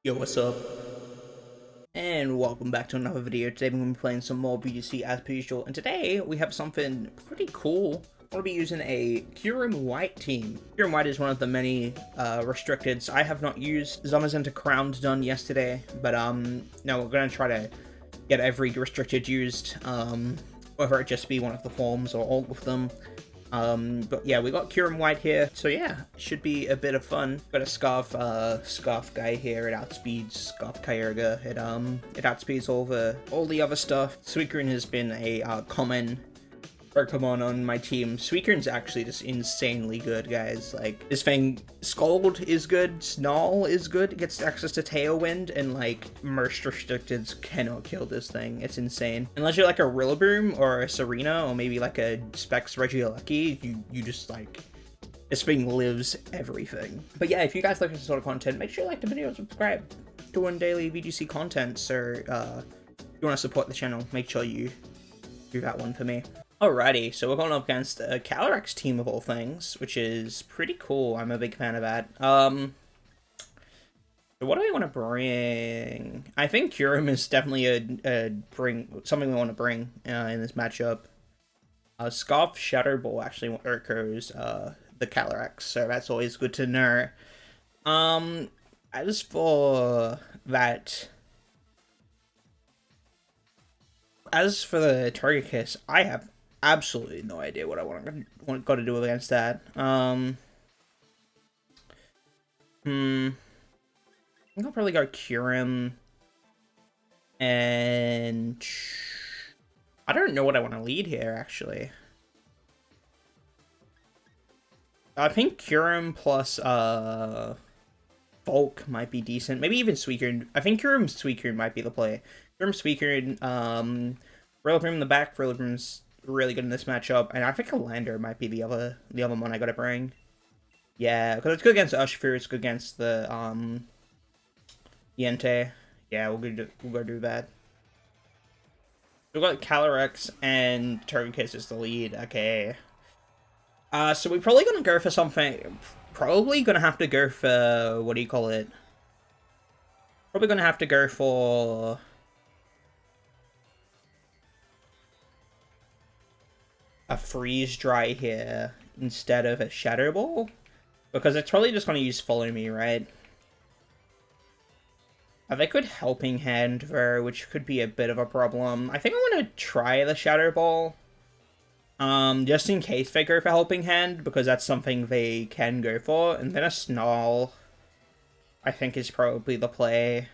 Yo, what's up? And welcome back to another video. Today we're going to be playing some more VGC as per usual. And today we have something pretty cool. I'm going to be using a Kyurem White team. Kyurem White is one of the many restricteds I have not used. Zomers into Crowned done yesterday. But no, we're going to try to get every restricted used. Whether it just be one of the forms or all of them. But yeah, we got Kyurem White here, so yeah, should be a bit of fun. Got a Scarf guy here. It outspeeds Scarf Kyurem. It outspeeds all the other stuff. Suicune has been a common Pokemon on my team. Suicune's actually just insanely good, guys. Like, this thing, Scald is good, Snarl is good, it gets access to Tailwind, and like, most restricteds cannot kill this thing. It's insane. Unless you're like a Rillaboom or a Serena, or maybe like a Specs Regieleki, you just like, this thing lives everything. But yeah, if you guys like this sort of content, make sure you like the video and subscribe. Doing daily VGC content, so if you want to support the channel, make sure you do that one for me. Alrighty, so we're going up against a Calyrex team of all things, which is pretty cool. I'm a big fan of that. So what do we want to bring? I think Kyurem is definitely something we want to bring in this matchup. Scarf Shadow Ball actually echoes the Calyrex, so that's always good to know. As for that, as for the Togekiss, I have absolutely no idea what I got to do against that. I think I'll probably go Kyurem, and I don't know what I want to lead here, actually. I think Kyurem plus Volk might be decent. Maybe even Suicune. I think Kyurem Suicune might be the play. Kyurem Suicune, Rillaboom in the back. Rillaboom's really good in this matchup, and I think a Lander might be the other one I gotta bring. Yeah, because it's good against Ushfu, it's good against the Yente. Yeah, we'll go do that. We've got Calyrex and Togekiss is the lead. Okay. So we're probably gonna go for something. Probably gonna have to go for, what do you call it? Probably gonna have to go for a Freeze Dry here instead of a Shadow Ball, because it's probably just going to use Follow Me, right? They could Helping Hand though, which could be a bit of a problem. I think I want to try the Shadow Ball, just in case they go for Helping Hand, because that's something they can go for. And then a Snarl, I think, is probably the play.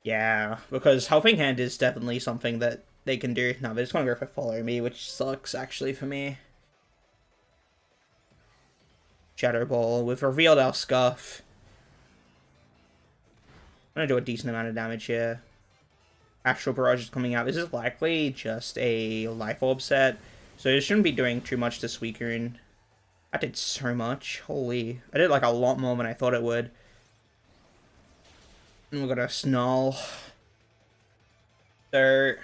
Yeah, because Helping Hand is definitely something that they can do. No, they're just gonna go for Follow Me, which sucks actually for me. Shadow Ball. We've revealed our Scuff. I'm gonna do a decent amount of damage here. Astral Barrage is coming out. This is likely just a Life Orb set, so it shouldn't be doing too much to Suicune. I did so much. Holy. I did like a lot more than I thought it would. And we got a Snarl. So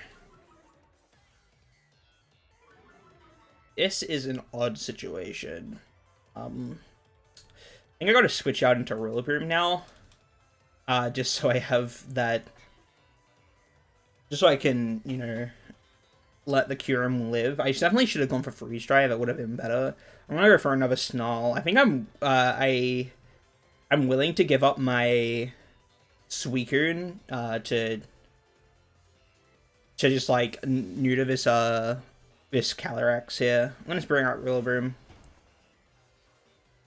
this is an odd situation. I think I gotta switch out into Rillaboom now. Just so I have that. Just so I can, you know, let the Kyurem live. I definitely should have gone for Freeze Dry. That would have been better. I'm gonna go for another Snarl. I think I'm willing to give up my Suicune to just like neuter this this Calyrex here. I'm gonna bring out Rillaboom.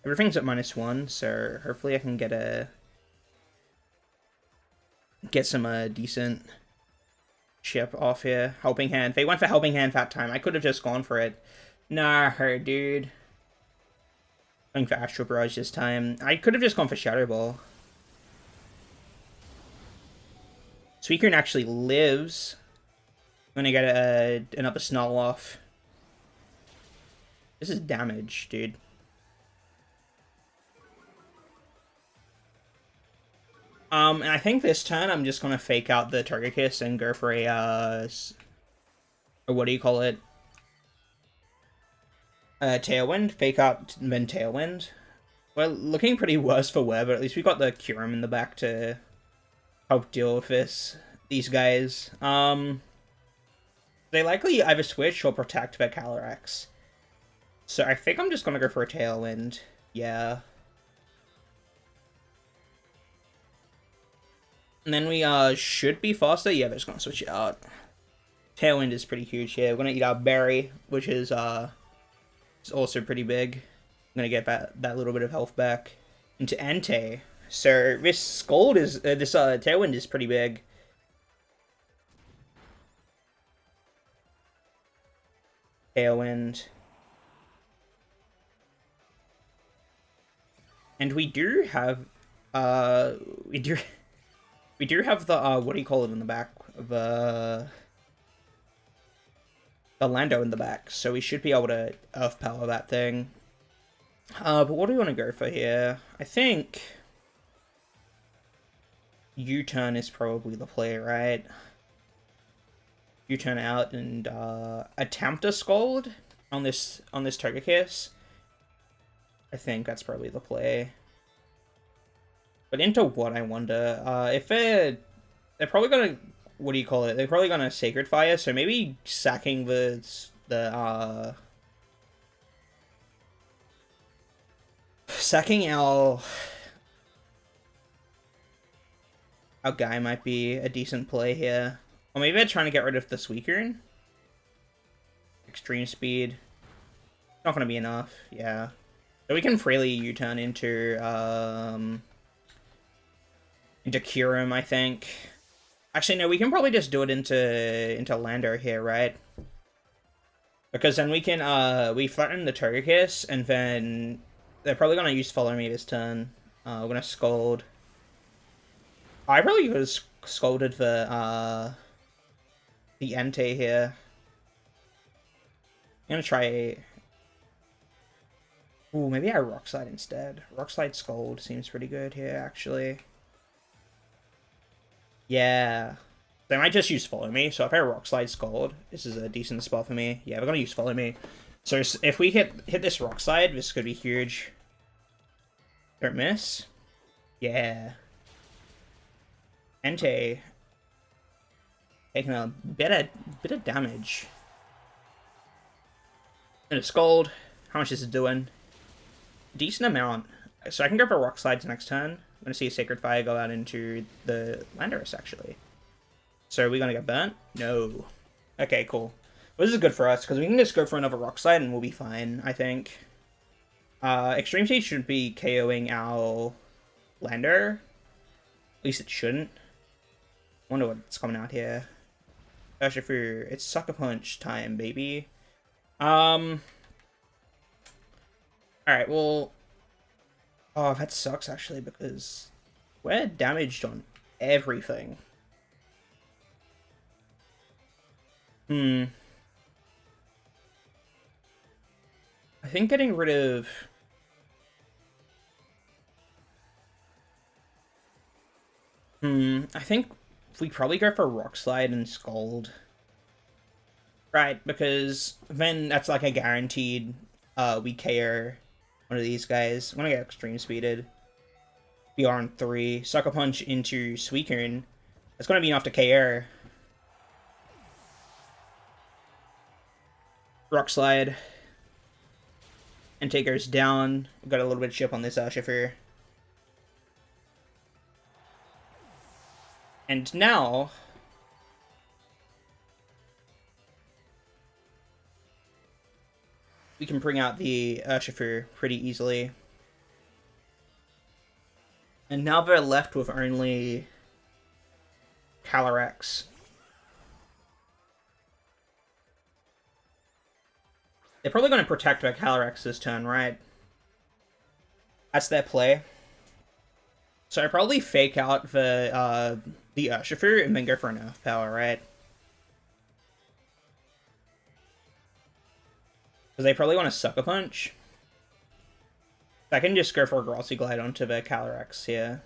Everything's at -1, so hopefully I can get some decent chip off here. Helping Hand. They went for Helping Hand that time. I could have just gone for it. Nah, dude. Going for Astral Barrage this time. I could have just gone for Shadow Ball. Suicune actually lives. I'm gonna get another Snarl off. This is damage, dude. And I think this turn I'm just gonna fake out the Togekiss and go for a what do you call it? Tailwind. Fake out then Tailwind. we're looking pretty worse for wear, but at least we got the Kyurem in the back to help deal with these guys. They likely either switch or protect their Calyrex. So I think I'm just gonna go for a Tailwind. Yeah. And then we should be faster. Yeah, they're just gonna switch it out. Tailwind is pretty huge here. We're gonna eat our berry, which is also pretty big. I'm gonna get that little bit of health back into Entei. So this Scold is this Tailwind is pretty big. Tailwind. And we do have we do have the what do you call it in the back? The Lando in the back, so we should be able to Earth Power that thing. But what do we want to go for here? I think U-turn is probably the play, right? U-turn out and attempt a Scold on this Togekiss. I think that's probably the play. But into what, I wonder? If they're probably gonna, what do you call it? They're probably gonna Sacred Fire, so maybe sacking sacking our guy might be a decent play here. Or maybe they're trying to get rid of the Suicune. Extreme Speed. Not gonna be enough, yeah. So we can freely U-turn into Kyurem, I think. Actually, no, we can probably just do it into Lando here, right? Because then we can we threaten the Togekiss, and then they're probably gonna use Follow Me this turn. We're gonna Scold. I probably was scolded for the Entei here. I'm gonna try. Ooh, maybe I Rock Slide instead. Rock Slide Scold seems pretty good here, actually. Yeah. They might just use Follow Me, so if I Rock Slide Scold, this is a decent spot for me. Yeah, we're gonna use Follow Me. So if we hit this Rock Slide, this could be huge. Don't miss. Yeah. Entei taking a bit of damage. And a Scold. How much is it doing? Decent amount. So I can go for Rock Slides next turn. I'm gonna see a Sacred Fire go out into the Landorus, actually. So are we gonna get burnt? No. Okay, cool. Well, this is good for us, because we can just go for another Rock Slide and we'll be fine, I think. Extreme Speed should be KOing our Lander. At least it shouldn't. Wonder what's coming out here. Urshifu, it's Sucker Punch time, baby. Alright, well... Oh, that sucks, actually, because we're damaged on everything. I think getting rid of... I think we probably go for Rock Slide and Scold. Right, because then that's like a guaranteed we KO one of these guys. I'm gonna get Extreme Speeded. BR on 3. Sucker Punch into Suicune. That's gonna be enough to KO. Rock Slide. And Taker's down. We've got a little bit of chip on this Urshifu. And now... we can bring out the Urshifu pretty easily. And now they're left with only Calyrex. They're probably going to protect their Calyrex this turn, right? That's their play. So I probably fake out the Urshifu and then go for an Earth Power, right? Because they probably want to Sucker Punch. I can just go for a Grassy Glide onto the Calyrex here.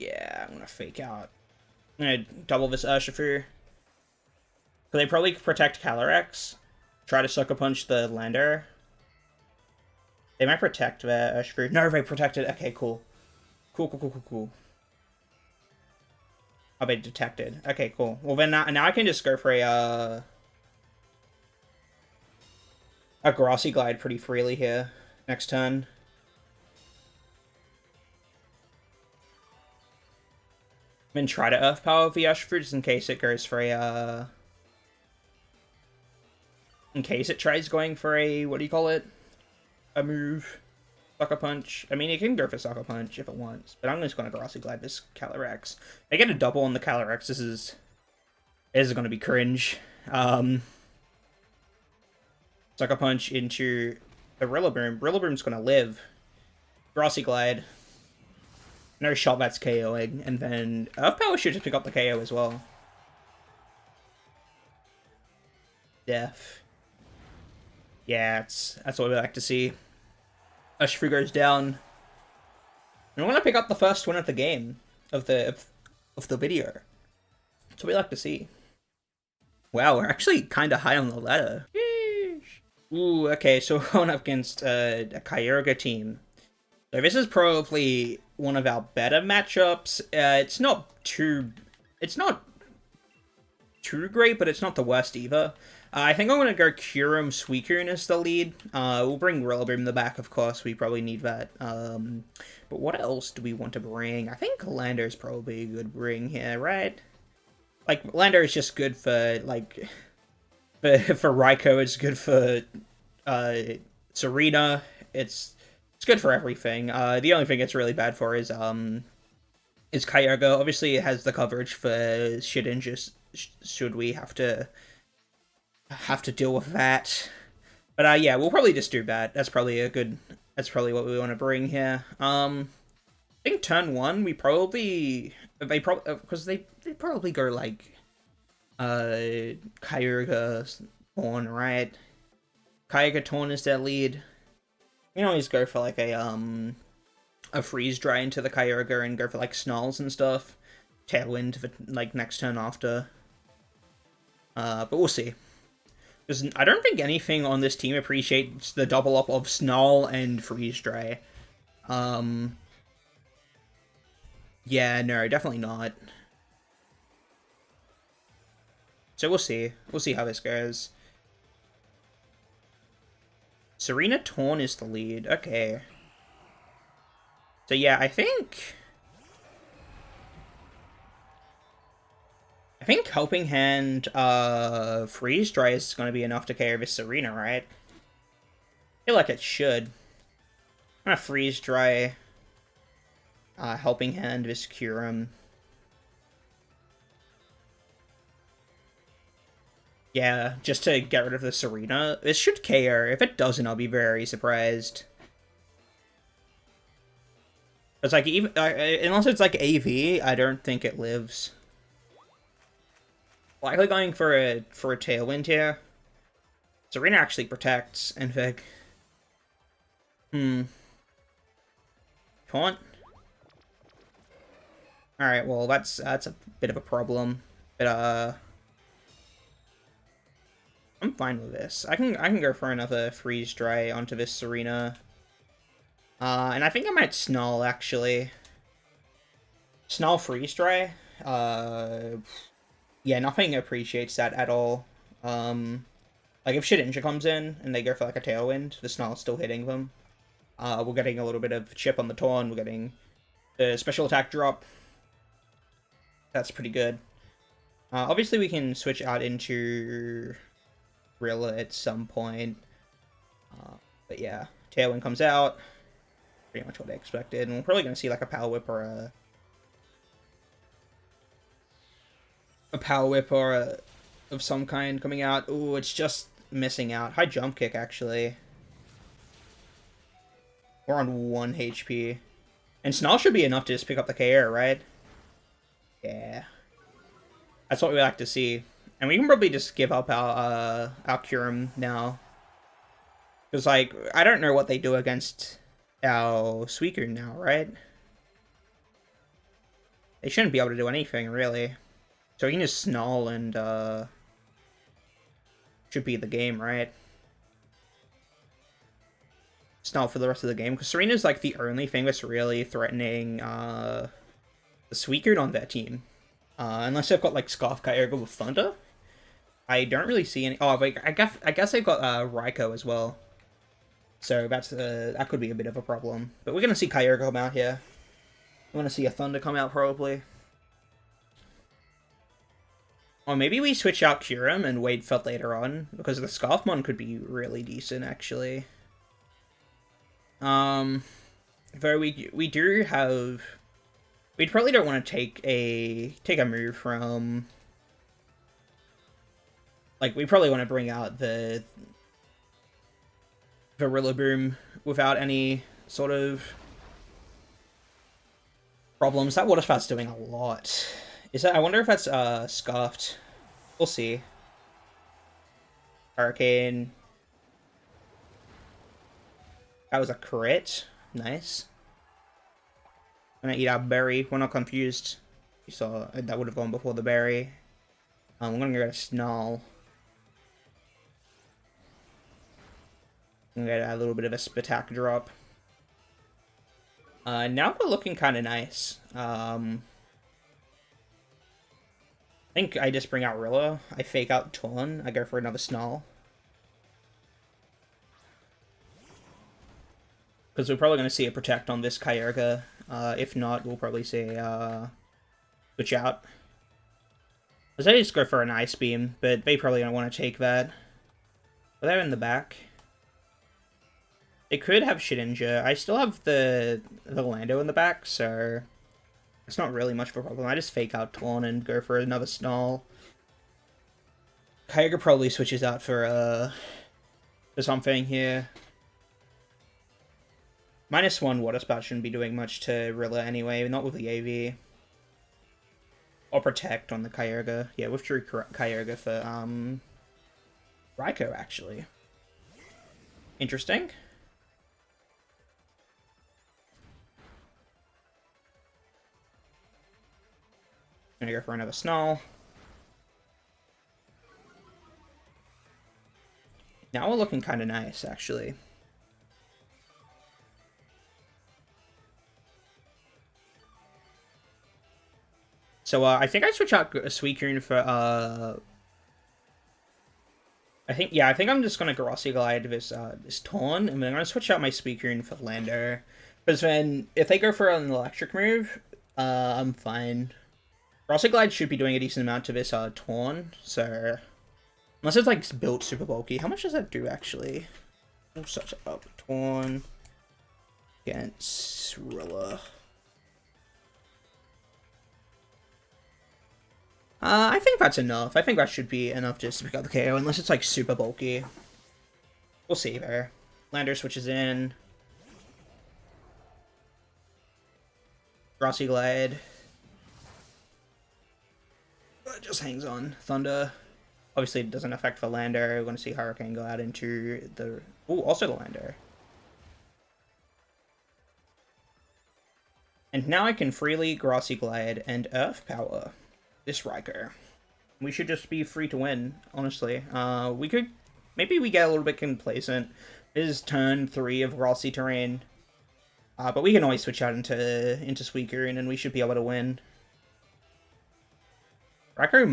Yeah, I'm gonna fake out. I'm gonna double this Urshifu. So they probably protect Calyrex. try to Sucker Punch the lander. They might protect their Ushfu. No, they protected. Okay, cool. Cool. Oh, they detected. Okay, cool. Well, then now I can just go for a Grassy Glide pretty freely here next turn. Then try to Earth Power the Ushfu just in case it goes for a in case it tries going for a, what do you call it? A move. Sucker Punch. I mean, it can go for Sucker Punch if it wants, but I'm just going to Grassy Glide this Calyrex. I get a double on the Calyrex. This is going to be cringe. Sucker Punch into the Rillaboom. Rillaboom's going to live. Grassy Glide. No shot that's KOing, and then Earth Power should just pick up the KO as well. Death. Yeah, that's what we like to see. Ushfu goes down. And we're gonna pick up the first win of the game of the video. That's what we like to see. Wow, we're actually kind of high on the ladder. Ooh, okay, so we're going up against a Kyurem team. So this is probably one of our better matchups. It's not too great, but it's not the worst either. I think I'm going to go Kyurem Suicune as the lead. We'll bring Rillaboom in the back, of course. We probably need that. But what else do we want to bring? I think Lander is probably a good bring here, right? Like, Lander is just good for, like... For Raikou, it's good for Serena. It's good for everything. The only thing it's really bad for is Kyurem. Obviously, it has the coverage for Shedinja, should we have to deal with that. But yeah, we'll probably just do that. That's probably what we want to bring here. I think turn one we probably because they probably go like Kyurem Torn, right? Kyurem Torn is their lead. You can always go for like a freeze dry into the Kyurem and go for like Snarls and stuff. Tailwind for like next turn after. But we'll see. Because I don't think anything on this team appreciates the double up of Snarl and Freeze Dry. Yeah, no, definitely not. So we'll see. We'll see how this goes. Serena Torn is the lead. Okay. So yeah, I think Helping Hand Freeze Dry is going to be enough to KO this Serena, right? I feel like it should. I'm going to Freeze Dry Helping Hand this Kyurem. Yeah, just to get rid of the Serena. This should KO. If it doesn't, I'll be very surprised. It's like, even unless it's like AV, I don't think it lives. Likely going for a Tailwind here. Serena actually protects, and Vig. Taunt? Alright, well that's a bit of a problem. But I'm fine with this. I can go for another Freeze Dry onto this Serena. And I think I might Snarl actually. Snarl Freeze Dry. Yeah, nothing appreciates that at all. Like, if Shedinja comes in and they go for, like, a Tailwind, the Snarl's still hitting them. We're getting a little bit of chip on the Torn, we're getting the special attack drop. That's pretty good. Obviously, we can switch out into Rilla at some point. But yeah, Tailwind comes out. Pretty much what I expected. And we're probably going to see, like, a Power Whip or a Power Whip or of some kind coming out. Ooh, it's just missing out. High Jump Kick, actually. We're on 1 HP. And Snarl should be enough to just pick up the KO, right? Yeah. That's what we like to see. And we can probably just give up our Kyurem now. Because, like, I don't know what they do against our Suicune now, right? They shouldn't be able to do anything, really. So we can just Snarl and, should be the game, right? Snarl for the rest of the game, because Serena's like the only thing that's really threatening the Suicune on their team. Unless they've got like Scarf Kyogre with Thunder. I don't really see any. Oh, wait, I guess they've got Raikou as well. So that's that could be a bit of a problem. But we're gonna see Kyogre come out here. We're gonna see a Thunder come out probably. Or maybe we switch out Kyurem and wait for later on, because the Scarfmon could be really decent actually. Though we do have. We probably don't want to take a move from. Like, we probably want to bring out the Rillaboom without any sort of problems. That Water Spout's doing a lot. Is that? I wonder if that's scuffed. We'll see. Hurricane. That was a crit. Nice. Gonna eat our berry. We're not confused. You saw that would have gone before the berry. I'm gonna get a Snarl. I'm gonna get a little bit of a Spatak drop. Now we're looking kind of nice. I think I just bring out Rilla. I fake out Taunt. I go for another Snarl. Because we're probably going to see a Protect on this Kyogre. If not, we'll probably see switch out. Let's just go for an Ice Beam, but they probably don't want to take that. But they're in the back. They could have Shedinja. I still have the Lando in the back, so it's not really much of a problem. I just fake out Taunt and go for another Snarl. Kyogre probably switches out for something here. -1 Water Spout shouldn't be doing much to Rilla anyway, not with the AV. Or Protect on the Kyogre. Yeah, withdrew Kyogre for Raikou, actually. Interesting. Gonna go for another Snarl. Now we're looking kind of nice, actually. So, I think I switch out Suicune for, I think I'm just gonna Grassy Glide this Taunt, and then I'm gonna switch out my Suicune for Lander. Because then, if they go for an electric move, I'm fine. Grassy Glide should be doing a decent amount to this Taunt, so... Unless it's, like, built super bulky. How much does that do, actually? We'll search up Taunt against Rilla. I think that's enough. I think that should be enough just to pick up the KO, unless it's, like, super bulky. We'll see there. Lander switches in. Grassy Glide. Just hangs on. Thunder. Obviously, it doesn't affect the Lander. We're going to see Hurricane go out into the... Ooh, also the Lander. And now I can freely Grassy Glide and Earth Power this Raikou. We should just be free to win, honestly. We could... Maybe we get a little bit complacent. This is turn 3 of Grassy Terrain. But we can always switch out into Suicune and we should be able to win. Raikou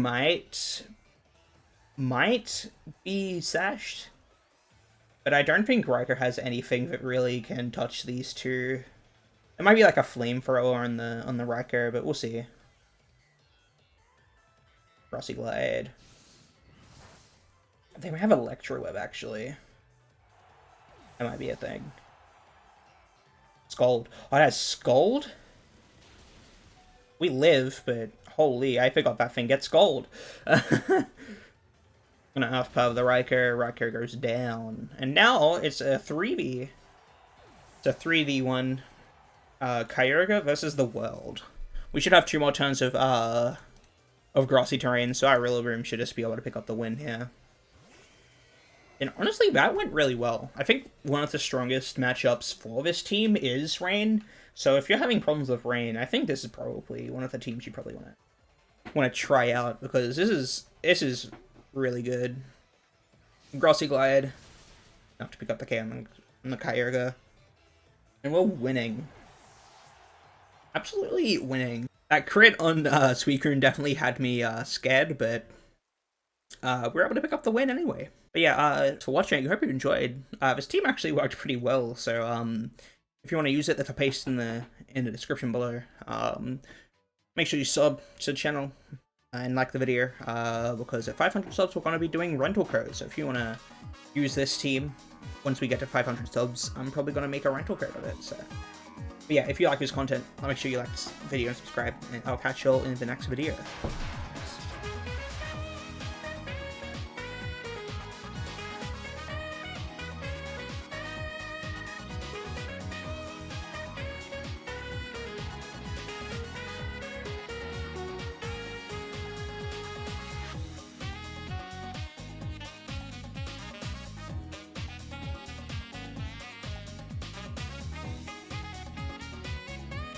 might be sashed, but I don't think Raikou has anything that really can touch these two. It might be like a flamethrower on the Raikou, but we'll see. Grassy Glide. They might have Electro Web actually. That might be a thing. Scald. Oh, it has Scald? We live, but holy, I forgot that thing gets Scald. Gonna Earth Power the Raikou. Raikou goes down. And now it's a 3v. It's a 3v1 Kyogre versus the world. We should have 2 more turns of Grassy Terrain, so our Rillaboom should just be able to pick up the win here. And honestly, that went really well. I think one of the strongest matchups for this team is Rain. So if you're having problems with Rain, I think this is probably one of the teams you probably want to try out, because this is really good. Grassy Glide. Have to pick up the K. on the Kyurem. And we're winning. Absolutely winning. That crit on Suicune definitely had me scared, but we're able to pick up the win anyway. But yeah, for watching, I hope you enjoyed. This team actually worked pretty well, so if you want to use it, there's a paste in the description below. Make sure you sub to the channel and like the video, because at 500 subs we're going to be doing rental code. So if you want to use this team, once we get to 500 subs, I'm probably going to make a rental code of it. So, but yeah, if you like this content, make sure you like this video and subscribe, and I'll catch you all in the next video.